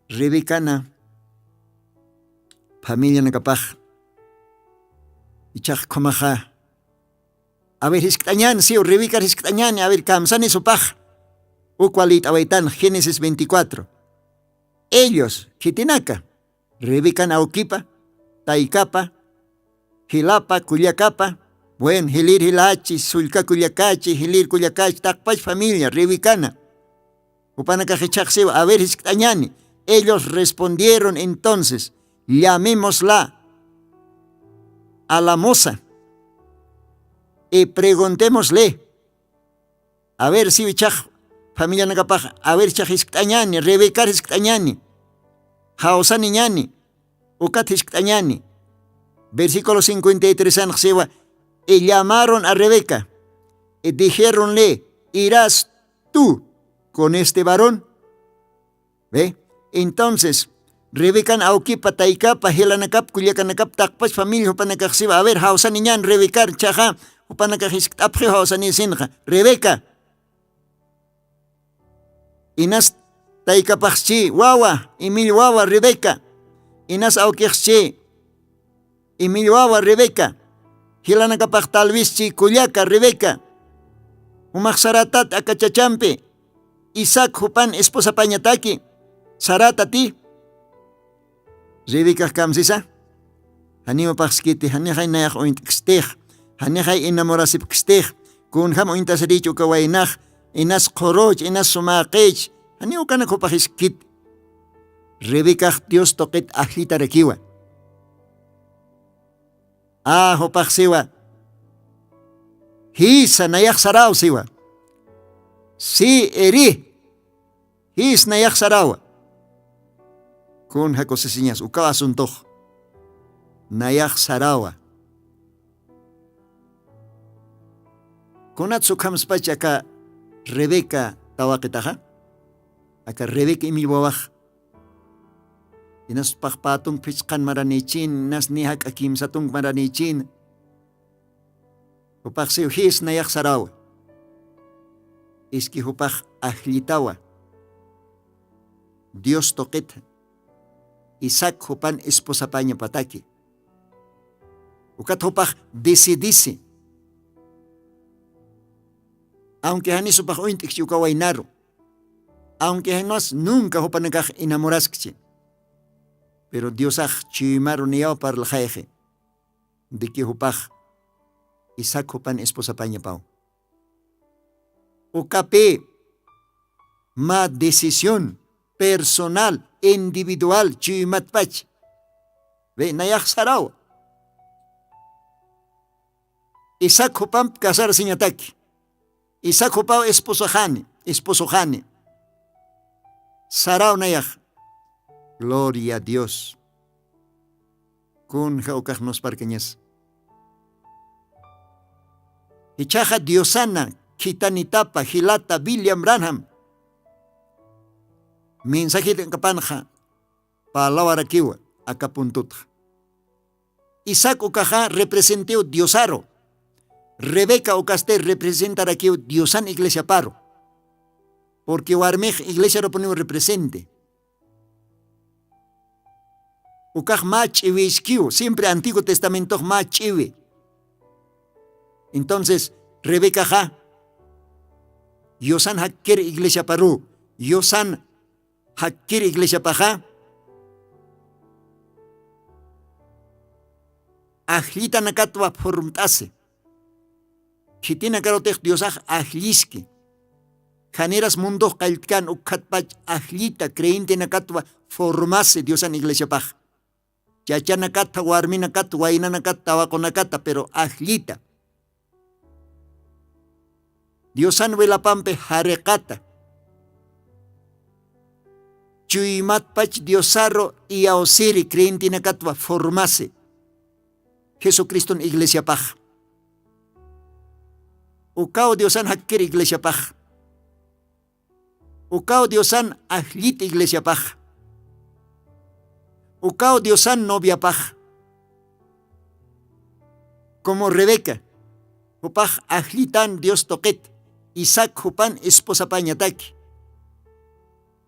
Rebecana. Familia nakapaj. Ichaj komaja. A ver, hisktañan, sí, o Rebeca hisktañan, a ver, kamsani sopaj. Ucualit awaitan, Génesis 24. Ellos, Kitinaka. Rebeca naukipa, taikapa, hilapa, kuliakapa. Bueno, hilir hilachi, sulka kuliakachi, hilir kuliakachi, takpach familia, Rebecana. Upanakajichajseo, a ver, hisktañani. Ellos respondieron entonces, llamémosla a la moza y preguntémosle, a ver si chaj, familia nagapaj, a ver chaj hisktañani, Rebeca hisktañani, jaosani ñani, ukat hisktañani. Versículo 53 anxewa. Y llamaron a Rebeca y dijéronle, ¿irás tú con este varón? ¿Ve? Entonces, Rebeca aukipa taikapa helanakap kulyakanakap takpas familia hupanakaksiba. A ver, hausa niñan Rebeca chaja hupanakahiskapje hausa ni sinja. Rebeca. Inas taykapaqchi wawa, Emil wawa Rebeca. Inas awkiqchi Emil wawa Rebeca. Hilanakapaq talvischi kullaka Rebeca. Umaq Saratat akachachampi. Isaac hupan esposa pañataki. Sarata ti. Rebeca kamsisa. Hanima paqskiti hanijay nayak ointikstej. Hanijay enamorasipkstej. Kun ham ointasarichu kawaynaj. Inas qoroch, inas sumaqech. Hanima kanak hupajiskit. Rebeca Dios toqet ajlita rekiwa. Hupaq siwa. Hisa nayak saraw siwa. Si eri. His nayak saraw. Kun hakosisiñas ukaw asuntoj. Nayak sarawa. Kunat sukhamspach aka Rebeca tawaqitaja. Aka Rebeca Emil wawaj. Inas pakpatung pichkan maranichin, inas nihak akim satung maranichin. Hupak siw his nayak saraw. Iski hupak ahlitawa. Dios toqit. Isaac hupan esposa paña pataki. Ukat hupak decidisi. Aunque hanis hupak ointik si ukawainaro. Aunque hanos nunca hupan nagak enamoraskchi. Pero Dios chimaro niyaw para el jeje. De que hupak Isaac hupan esposa paña pao. Ukape ma decisión personal, individual, chimatpach. Ve nayak saraw. Isaac hupan casar siñataki. Isaac hupan esposo jani. Saraw nayak. Gloria a Dios. Kun jaukaj nos parqueñas. Ichaja Diosana, Kitanitapa, Hilata, William Branham. Mensaje de kapanja. Palawara kiwa, akapuntut. Isaac ukaja representó Diosaro. Rebeca ukaste representará aquí Diosan iglesia paro. Porque warmej iglesia lo ponemos represente. Ukaj mach iwiskiu, siempre Antiguo Testamento mach iwi. Entonces, Rebeca ja, Yosan hakker iglesia paru, Yosan hakker iglesia paja, Ajlita nakatwa formtase, Chitina karotech Diosaj ajliski, Janeras mundo kalkan ukatpach ajlita creyente nakatwa formase Diosan iglesia paja. Chachana kata, warmina kata, wainana kata, tawakona kata, pero ajlita. Diosan welapampe harekata. Chuymatpach Diosarro y aosiri creentina katwa formase. Jesucristo en iglesia paj. Ukao Diosan hakker iglesia paj. Ukao Diosan ajlit iglesia paj. Ukao Diosan novia paj. Como Rebeca. Upaj ajlitan Dios toquet. Isaac hupan esposa pañataki.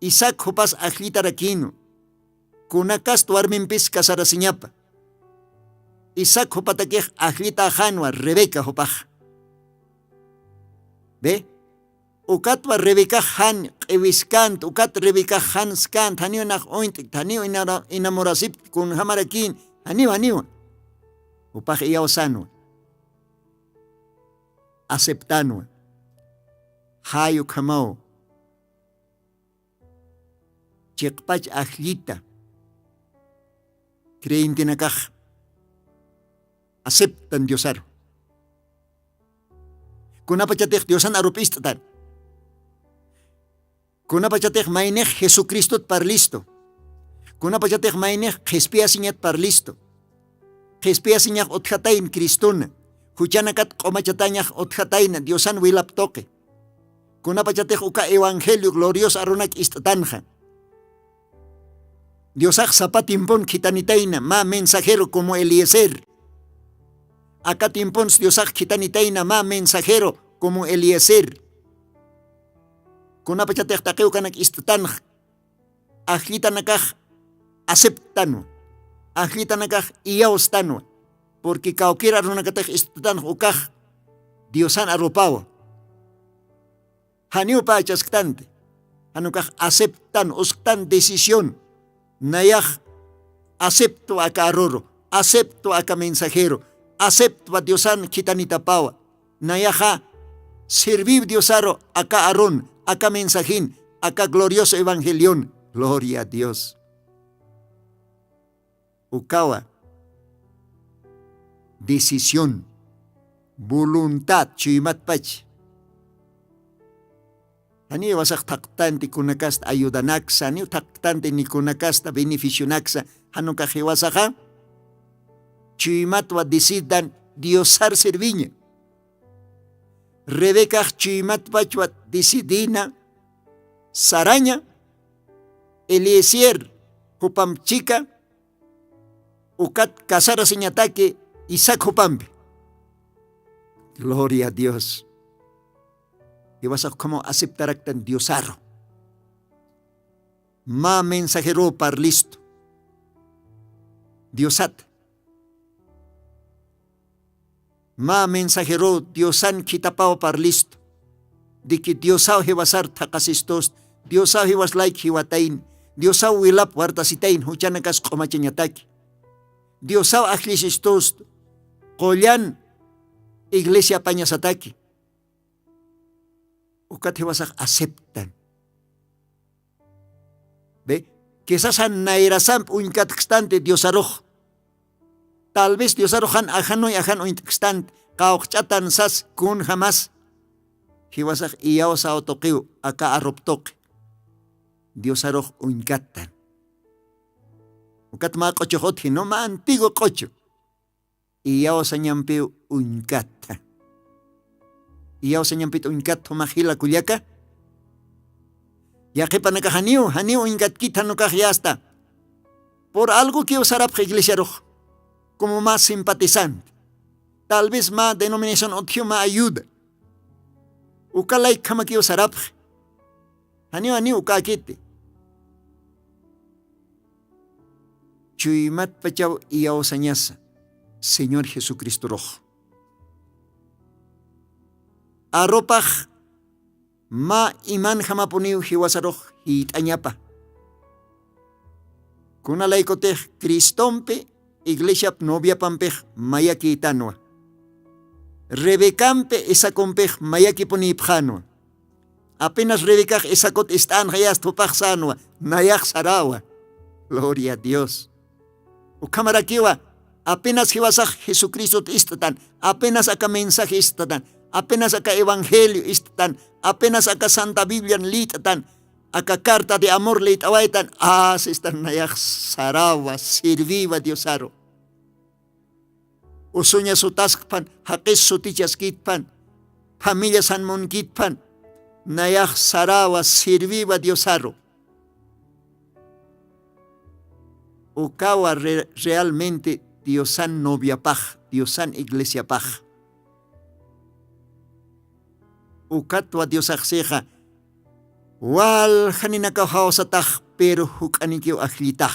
Isaac hupas ajlita rakino. Kunakas tuarmimpis kasarasiñapa. Isaac hupatakej ajlita janwa Rebeca hupaj. ¿Ve? Ukatwa Rebeca han ewiskant, ukat Rebeca han skant, hanio nak ointik, hanio inamorasip kun hamarakin, hanio. Upaj iyaosanwa. Aceptanwa. Hayo kamao. Chekpach ajlita. Creyente nakaj. Aceptan Diosaro. Kunapachatej Diosan arupistatan. Kunapachatej mainej Jesucristo parlisto. Kunapachatej mainej Jespia siñat parlisto. Jespia siñat otjatayn Cristona. Huchanakat komachatañaj otjatayna Diosan wilaptoque. Kunapachatej uka evangelio glorioso arunak istatanja. Diosaj zapatimpon kitanitaina ma mensajero como Eliezer. Acá timpons Diosaj kitanitaina ma mensajero como Eliezer. Kunapachatej taqiw kanak istatanj. Ajlitanakaj aceptano. Ajlitanakaj iyaustano. Porque cualquiera runakatej istatanj ukaj Diosan arropawa. Haniu pachaskante. Hanukaj aceptan ustan decisión. Nayaj acepto a caroro, acepto a mensajero, acepto a Diosan kitanita pawa. Nayaja servir Diosaro acá Aarón, acá mensajín, acá glorioso evangelión. Gloria a Dios. Ukawa. Decisión. Voluntad. Chuymat pach. Ani wasak taktante kunakasta ayudanaksa, ani taktante ni kunakasta beneficionaksa, hanuka hiwasaka. Chuymatwa decidan Diosar serviña. Rebeca chuymatpachwa decidina Saraña, Eliezer, Jupamchica, Ucat Casara Señataque, Isaac Jupambe. Gloria a Dios. Y vas a como aceptar tan Diosarro. Ma mensajero par listo. Diosat. Ma mensajero Diosan kitapao par listo. De que Diosao hewasar takasistos, Diosao hewas like hewatain, Diosao wilap wartasitain, huchanakas komacheñataki. Diosao aklisistos, kollan iglesia pañasataki. Ukat hewasak aceptan. ¿Ve? Quizás han nairasam unkat xtante Diosaroj. Tal vez Diosarojan ajano y ajano instante, kauchatan sas kun jamás. Hiwasak iyao sa otoqiu aka arroptoque. Diosaroj unkatan. Ukat ma qochohoti, no ma antiguo qocho. Iyao sa ñampiu unkatan. Iyao sa ñampit unkat humahila kulyaka. Yaqipanaka haniu unkat kita no hasta. Por algo que usará iglesia roj. Como más simpatizante. Tal vez más denominación otio más ayuda. Ukalay kama que usará. Haniu ukakite. Chuymat pachau iyao sañasa. Señor Jesucristo roj. Arropaj ma iman jamapuniu hiwasaroj hitañapa. Kuna laicotej Cristompe iglesia novia pampej mayaki itanua. Rebecampe esa compej mayaki ponipjanua. Apenas Rebecaj esa cot están hayas topaj sanua, nayaj sarawa. Gloria a Dios. Ukamarakiwa apenas hiwasaj Jesucristo istatan, apenas acá mensaje istatan. Apenas acá evangelio istatan, apenas acá Santa Biblia litatan, acá carta de amor litawaitan, se están nayak sarawa, sirviva Diosaro. Usuña su taskpan, haques su tichas kitpan, familia sanmon kitpan, nayak sarawa, sirviva Diosaro. Ukawa realmente Diosan novia paj, Diosan iglesia paj. Ukatwa Dios akseja. Wal haninaka haosatah pero hukanikiw ahlitah.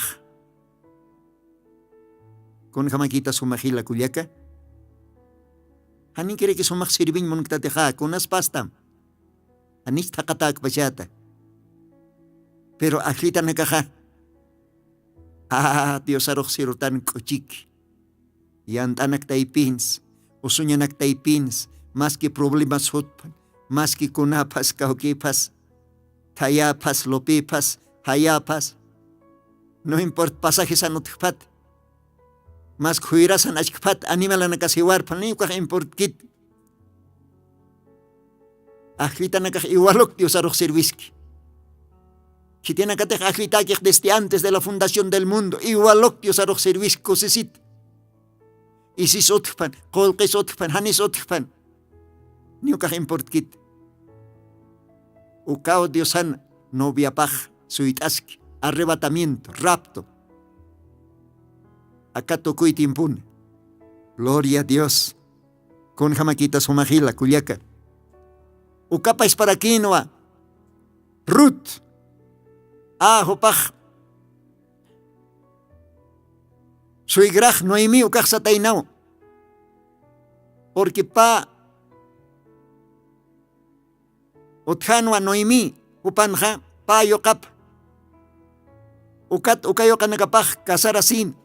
Kun kamakita sumahila kulyaka. Hanin kire ki sumak sirving munuktateha kunas pastam. Anis takatak bachata. Pero ahlita nakaha. Dios arok sirutan kuchik. Yantanak taipins. Usunyanak taipins. Mas que problemas hutpan. Más que kunapas, kaukipas, tayapas, lopipas, hayapas. No importa pasajes anutpat. Más cuiras anachpat, animalan a casiwar, panika import kit. Ajlita nakaj igualok Dios arroz servisky. Si tiene que te ajlita que desde antes de la fundación del mundo, igualok Dios arroz servisky cosesit. Y si sotpan, colque sotpan, hanis sotpan. Niukaj import kit. Ukao Diosan novia paj, suitaski, arrebatamiento, rapto. Acá tocó y timpun. Gloria a Dios. Con jamaquita sumajila, culiaca. Ukapa es para quinoa. Ruth. Hupaj. Suigraj Noemi ukaj satainao. Porque pa utjanwa Noemi upanja pa yokap. Ukat ukayoka nakapaj kasarasin.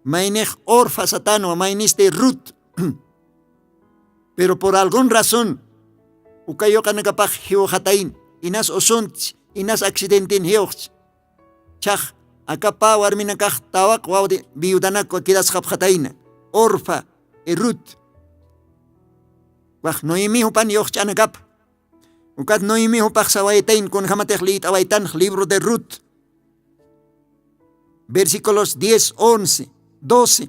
Mainej orfa satano mainiste Ruth. Pero por alguna razón ukayoka nakapaj hiujatain. Inas osunt, inas accidentin hiuj. Chaj acá warminakaj tawak wawde viudanako kidas japjataina. Orfa Ruth. Waj Noemi hupan yoch chanakap. Ukat Noemi hupaj sawaitain con jamatej liit awaitan libro de Ruth. Versículos 10, 11, 12.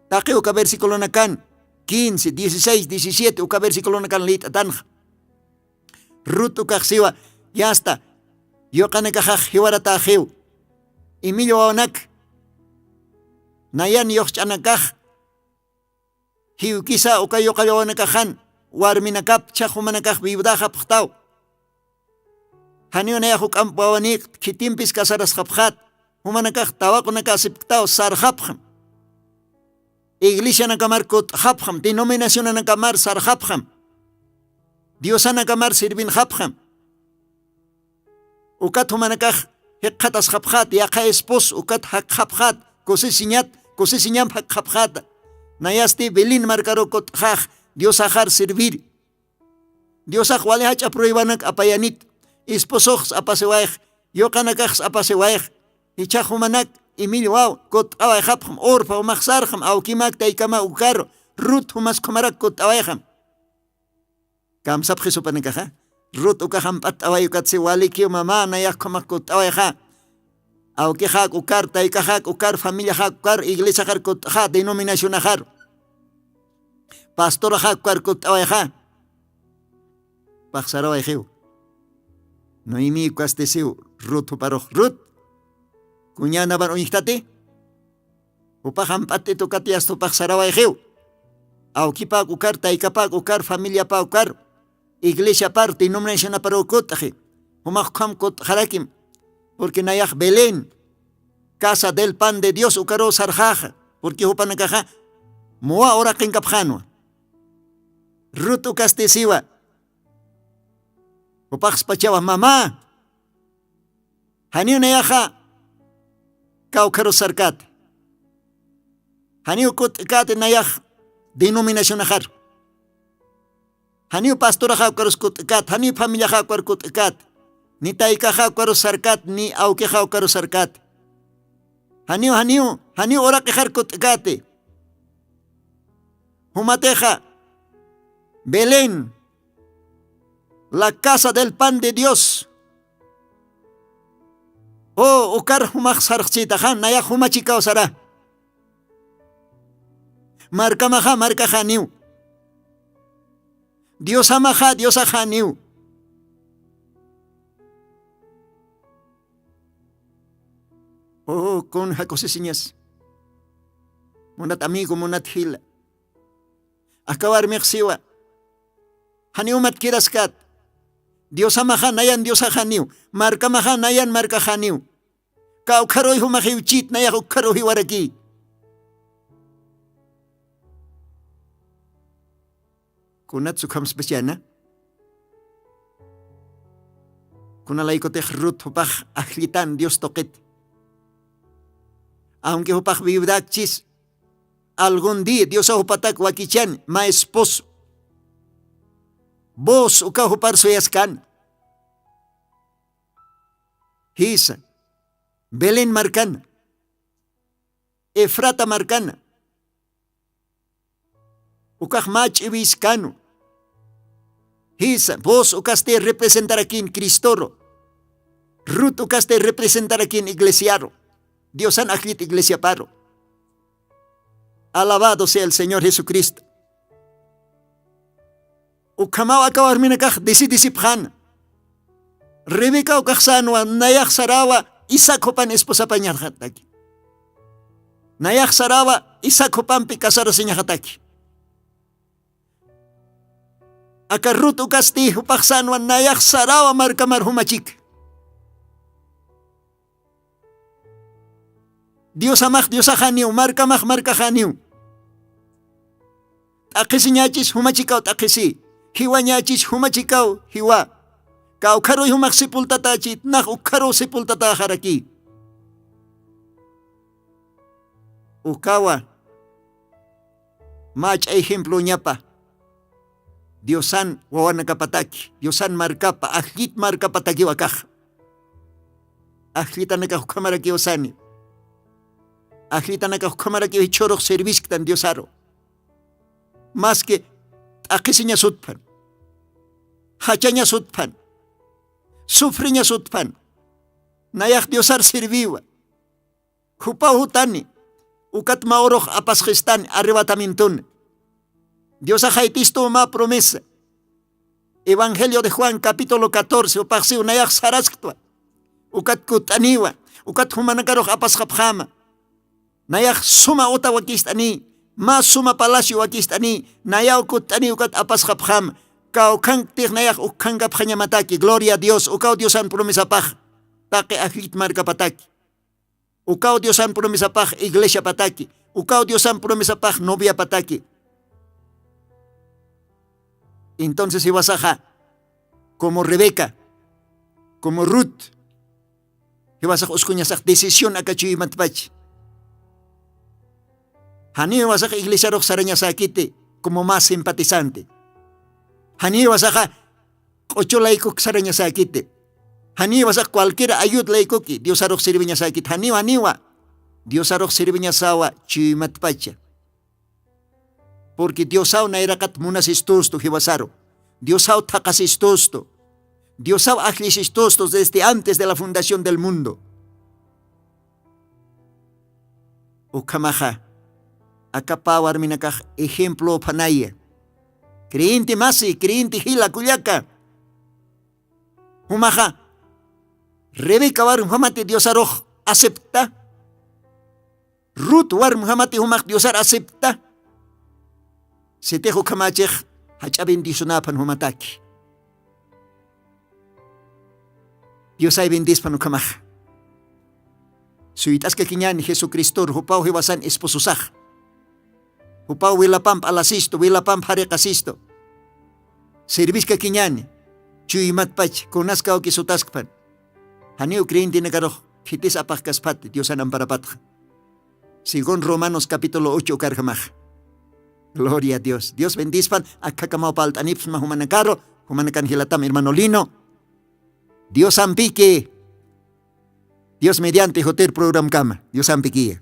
Taque uka versículo nakan 15, 16, 17 uka versículo nakan liit atanja. Ruth ukaj siwa ya está. Yo kanakajaj hiwarata heu. Emilio awanak. Nayan yoch chanakaj. Hiu kisa ukayo kayawanakajan. Warminakap chahumanakaj viudajap htau. Hanyo nayahuk ampawanik kitimpis kasaras japjat. Humanakaj tawakunakasipktau sarjapjam. Iglesia nakamar kot japjam. Denominación nakamar sarjapjam. Diosa nakamar sirvin japjam. Ukat humanakaj hekatas japjat yaka espos ukat hak japjat. Kosesiñam hak japjat. Nayasti belin markarokot haj. Dios ajar servir. Dios ajwale hach apruebanak apayanit. Esposox apasewaej. Yokanakaj apasewaej. Ichahumanak imil wow kot awajapjam orpa umaxarjam aukimak taikama ukaro. Ruth humas komarak kot awajam. Kamsap jesupanakaja. Ruth ukaham pat awayukat se walikio mama nayak komak kot awaja. Auki hak ukar taikajak ukar familia hak ukar iglesia hak kot ha denominación ajar. Pastor hak ukar kot awaja. Paxara awajeu. Noemi ukasteseu Ruth uparoj Ruth. Kunyana ban uñitate. Upajam pate tokatias to paxara awajeu. Auki pak ukar taikapak ukar familia pak ukar. Iglesia parte denominación aparo kotaje. Humakam kot harakim. Porque nayaj Belén, casa del pan de Dios, ukaro sarjaja, porque hupanakaja, moa ora kenkapjanua. Rutu kastesiwa. Upax pachawa mamá. Haniu nayaja, kaukaro sarkat. Haniu kot kate nayaj, denominación ajar. Haniu pastora haukaros kot kat, haniu familia haukar kot kat. Ni taika haukaros sarkat, ni auke haukaros sarkat. Haniu ora kejar kot kate. Humateja, Belén, la casa del pan de Dios. Oh, ukar humak sarchitajan, naya humachika osara. Marca maja, marca haniu. Dios amaja, Dios ajaniu. Oh, con jacosesiñas. Monat amigo, monat hila. Acabar mexiwa. Haniu mat kiraskat. Dios amaja, nayan Dios ajaniu. Marca maja, nayan marca janiu. Kaukaroy humajiuchit, nayan ukaroy waraki. Kunat sukham spesiana. Kunalay ko teh Ruth hupach ahlitan Dios toket. Aunque hupach viudakchis, algún día Dios hupatak wakichan ma esposo. Vos uka hupar soyaskan. Hisa, Belén marcana, Efrata marcana, ukah mach ibiskano. Hisa, vos ukaste representar aquí en Cristoro. Ruth ukaste representar aquí en Iglesiaro. Diosan aklit iglesia paro. Alabado sea el Señor Jesucristo. Ukamaw akawar minakah disiphan. Rebeka ukaksanwa nayak sarawa isakopan esposa pañarhataki. Nayak sarawa isakopan pikasaro siñahataki. Akarut ukasti upaksanwa nayak sarawa markamar humachik. Dios amaq Dios ajaniu, marca amaq marca janiu. Takisi ñachis humachikau takisi. Hiwa ñachis humachikau hiwa. Ka ukaro humak sepultatachi, nak ukaro sepultata haraki. Ukawa. Mach ejemplo ñapa. Diosan wawana kapataki. Diosan markapa, ajlit markapataki wakaj. Ajlitanaka hukamaraki osani. Ajlitanaka hukamaraki hichorok servisktan diosaro. Más que akisiña sutpan. Hachaña sutpan. Sufriña sutpan. Nayak diosar serviwa. Hupa hutani. Ukat maoroh apas gestan arrebatamintun. Dios ajaitisto ma promesa. Evangelio de Juan capítulo 14. Upaxi unayak sarasktua. Ukat kutaniwa. Ukat humanakaroh apas japjama. Nayak suma ota wakistani. Mas suma palacio wakistani. Nayak kutani ukat apas japjama. Kau kang tig nayak ukangap mataki. Gloria a Dios. Ukau Diosan promesa paj. Take ajlit marca pataki. Ukau Diosan promesa paj iglesia pataki. Ukau Diosan promesa paj novia pataki. Entonces Iwasaja, como Rebeca, como Ruth, Iwasaja uskuñasak decisión akachuy matpach. Hani Iwasaja iglesia rok saraña sakite como más simpatizante. Hani Iwasaja ocho laiko saraña sakite. Hani Iwasaja cualquier ayud laiko ki Dios arok sirviña sakit. Haniwa Dios arok sirviña sawa chuy matpacha. Porque Dios au nairakat munas istosto Jibasaro. Dios au takas istosto. Dios au ajlis istostos desde antes de la fundación del mundo. Ukamaja. Akapawar minakaj ejemplo panaya. Creyente masi, creyente hila kulyaka. Humaja. Rebeca war Muhammad Dios aroj acepta. Ruth war Muhammad humak Dios ar acepta. Se tejo kamachej hacha bendicionapan humataki. Dios ay bendispan ukamaj. Suitas que kiñani Jesucristo hupau hewasan espososaj. Hupau wilapam alasisto, wilapam harekasisto. Servis que kiñani. Chuymat pach, konaska o kisutaskpan. Haneu creyente nagaroj, hitis apajkaspat, Dios anamparapat. Según Romanos capítulo 8 kargamaj. Gloria a Dios. Dios bendispan. Akakamao paltanip mahumanakaro. Humanakan hilatam hermano Lino. Dios ampique. Dios mediante hotel program kama. Dios ampique.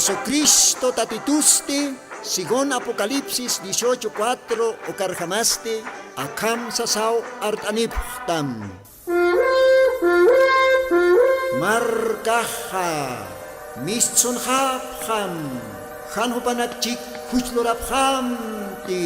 Jesucristo tatituste, según Apocalipsis 18:4, okarjamaste, akam sasao artaniptam. Markaha, mischunhapham, hanhupanakchik huchloraphamti.